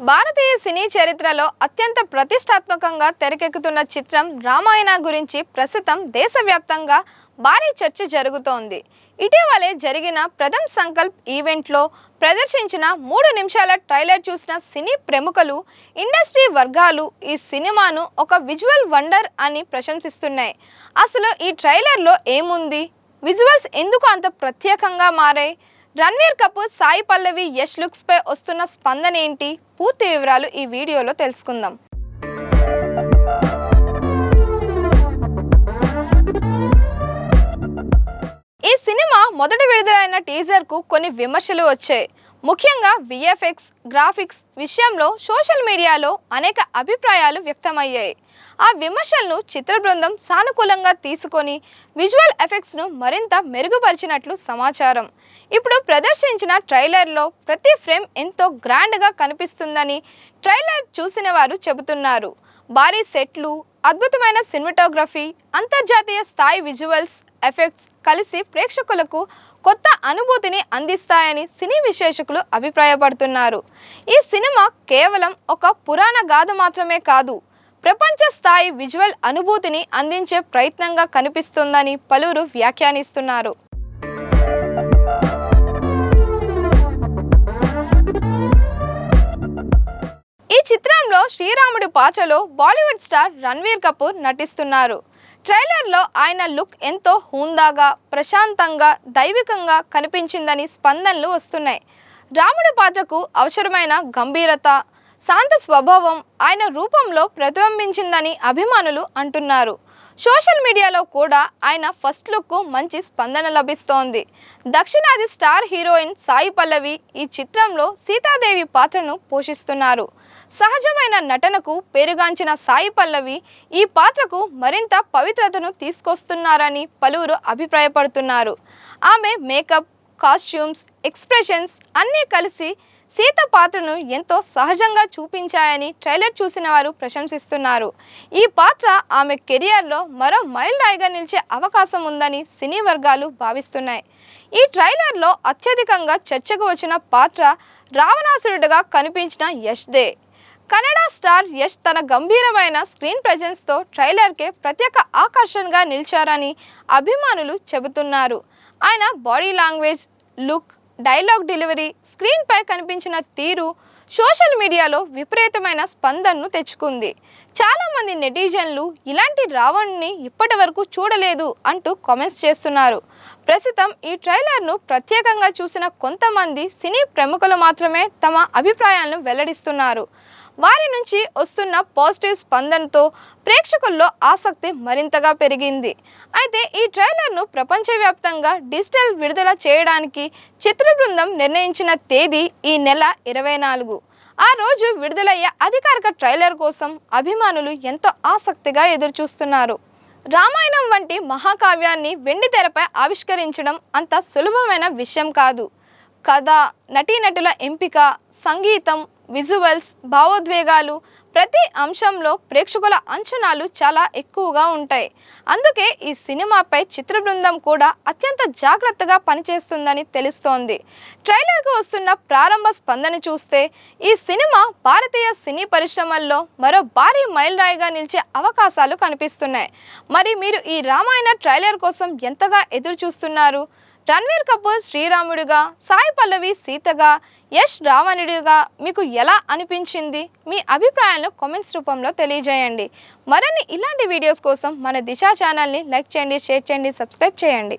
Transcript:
భారతీయ సినీ చరిత్రలో అత్యంత ప్రతిష్టాత్మకంగా తెరకెక్కుతున్న చిత్రం రామాయణ గురించి ప్రస్తుతం దేశవ్యాప్తంగా భారీ చర్చ జరుగుతోంది. ఇటీవలే జరిగిన ప్రథమ్ సంకల్ప్ ఈవెంట్లో ప్రదర్శించిన 3 నిమిషాల ట్రైలర్ చూసిన సినీ ప్రముఖులు, ఇండస్ట్రీ వర్గాలు ఈ సినిమాను ఒక విజువల్ వండర్ అని ప్రశంసిస్తున్నాయి. అసలు ఈ ట్రైలర్లో ఏముంది? విజువల్స్ ఎందుకు అంత ప్రత్యేకంగా మారాయి? రణ్వీర్ కపూర్, సాయి పల్లవి, యష్ లుక్స్ పై వస్తున్న స్పందన ఏంటి? పూర్తి వివరాలు ఈ వీడియోలో తెలుసుకుందాం. ఈ సినిమా మొదటి విడుదలైన టీజర్ కు కొన్ని విమర్శలు వచ్చాయి. ముఖ్యంగా విఎఫ్ఎక్స్, గ్రాఫిక్స్ విషయంలో సోషల్ మీడియాలో అనేక అభిప్రాయాలు వ్యక్తమయ్యాయి. ఆ విమర్శలను చిత్ర బృందం సానుకూలంగా తీసుకొని విజువల్ ఎఫెక్ట్స్ ను మరింత మెరుగుపరిచినట్లు సమాచారం. ఇప్పుడు ప్రదర్శించిన ట్రైలర్లో ప్రతి ఫ్రేమ్ ఎంతో గ్రాండ్గా కనిపిస్తుందని ట్రైలర్ చూసిన వారు చెబుతున్నారు. భారీ సెట్లు, అద్భుతమైన సినిమాటోగ్రఫీ, అంతర్జాతీయ స్థాయి విజువల్స్ ఎఫెక్ట్స్ కలిసి ప్రేక్షకులకు కొత్త అనుభూతిని అందిస్తాయని సినీ విశ్లేషకులు అభిప్రాయపడుతున్నారు. ఈ సినిమా కేవలం ఒక పురాణ గాథ మాత్రమే కాదు, ప్రపంచ స్థాయి విజువల్ అనుభూతిని అందించే ప్రయత్నంగా కనిపిస్తుందని పలువురు వ్యాఖ్యానిస్తున్నారు. ఈ చిత్రంలో శ్రీరాముడి పాత్రలో బాలీవుడ్ స్టార్ రణ్వీర్ కపూర్ నటిస్తున్నారు. ట్రైలర్లో ఆయన లుక్ ఎంతో హుందాగా, ప్రశాంతంగా, దైవికంగా కనిపించిందని స్పందనలు వస్తున్నాయి. రాముడి పాత్రకు అవసరమైన గంభీరత, శాంత స్వభావం ఆయన రూపంలో ప్రతిబింబించిందని అభిమానులు అంటున్నారు. సోషల్ మీడియాలో కూడా ఆయన ఫస్ట్ లుక్కు మంచి స్పందన లభిస్తోంది. దక్షిణాది స్టార్ హీరోయిన్ సాయి పల్లవి ఈ చిత్రంలో సీతాదేవి పాత్రను పోషిస్తున్నారు. సహజమైన నటనకు పేరుగాంచిన సాయి పల్లవి ఈ పాత్రకు మరింత పవిత్రతను తీసుకొస్తున్నారని పలువురు అభిప్రాయపడుతున్నారు. ఆమె మేకప్, కాస్ట్యూమ్స్, ఎక్స్ప్రెషన్స్ అన్నీ కలిసి సీత పాత్రను ఎంతో సహజంగా చూపించాయని ట్రైలర్ చూసిన వారు ప్రశంసిస్తున్నారు. ఈ పాత్ర ఆమె కెరియర్లో మరో మైలురాయిగా నిలిచే అవకాశం ఉందని సినీ వర్గాలు భావిస్తున్నాయి. ఈ ట్రైలర్లో అత్యధికంగా చర్చకు వచ్చిన పాత్ర రావణాసురుడిగా కనిపించిన యష్దే. కన్నడ స్టార్ యష్ తన గంభీరమైన స్క్రీన్ ప్రెజెన్స్తో ట్రైలర్కే ప్రత్యేక ఆకర్షణగా నిలిచారని అభిమానులు చెబుతున్నారు. ఆయన body language, look, dialogue delivery, screen పై కనిపించిన తీరు సోషల్ మీడియాలో విపరీతమైన స్పందనను తెచ్చుకుంది. చాలామంది నెటిజన్లు ఇలాంటి రావణ్ని ఇప్పటి వరకు చూడలేదు అంటూ కామెంట్స్ చేస్తున్నారు. ప్రస్తుతం ఈ ట్రైలర్ను ప్రత్యేకంగా చూసిన కొంతమంది సినీ ప్రముఖులు మాత్రమే తమ అభిప్రాయాలను వెల్లడిస్తున్నారు. వారి నుంచి వస్తున్న పాజిటివ్ స్పందనతో ప్రేక్షకుల్లో ఆసక్తి మరింతగా పెరిగింది. అయితే ఈ ట్రైలర్ను ప్రపంచవ్యాప్తంగా డిజిటల్ విడుదల చేయడానికి చిత్ర బృందం నిర్ణయించిన తేదీ ఈ నెల 24. ఆ రోజు విడుదలయ్యే అధికారిక ట్రైలర్ కోసం అభిమానులు ఎంతో ఆసక్తిగా ఎదురుచూస్తున్నారు. రామాయణం వంటి మహాకావ్యాన్ని వెండితెరపై ఆవిష్కరించడం అంత సులభమైన విషయం కాదు. కథ, నటీనటుల ఎంపిక, సంగీతం, విజువల్స్, భావోద్వేగాలు ప్రతి అంశంలో ప్రేక్షకుల అంచనాలు చాలా ఎక్కువగా ఉంటాయి. అందుకే ఈ సినిమాపై చిత్ర బృందం కూడా అత్యంత జాగ్రత్తగా పనిచేస్తుందని తెలుస్తోంది. ట్రైలర్కు వస్తున్న ప్రారంభ స్పందన చూస్తే ఈ సినిమా భారతీయ సినీ పరిశ్రమల్లో మరో భారీ మైలురాయిగా నిలిచే అవకాశాలు కనిపిస్తున్నాయి. మరి మీరు ఈ రామాయణ ట్రైలర్ కోసం ఎంతగా ఎదురు చూస్తున్నారు? రణ్వీర్ కపూర్ శ్రీరాముడిగా, సాయి పల్లవి సీతగా, యష్ రావణుడిగా మీకు ఎలా అనిపించింది? మీ అభిప్రాయాలను కామెంట్స్ రూపంలో తెలియజేయండి. మరిన్ని ఇలాంటి వీడియోస్ కోసం మన దిశ ఛానల్ని లైక్ చేయండి, షేర్ చేయండి, సబ్స్క్రైబ్ చేయండి.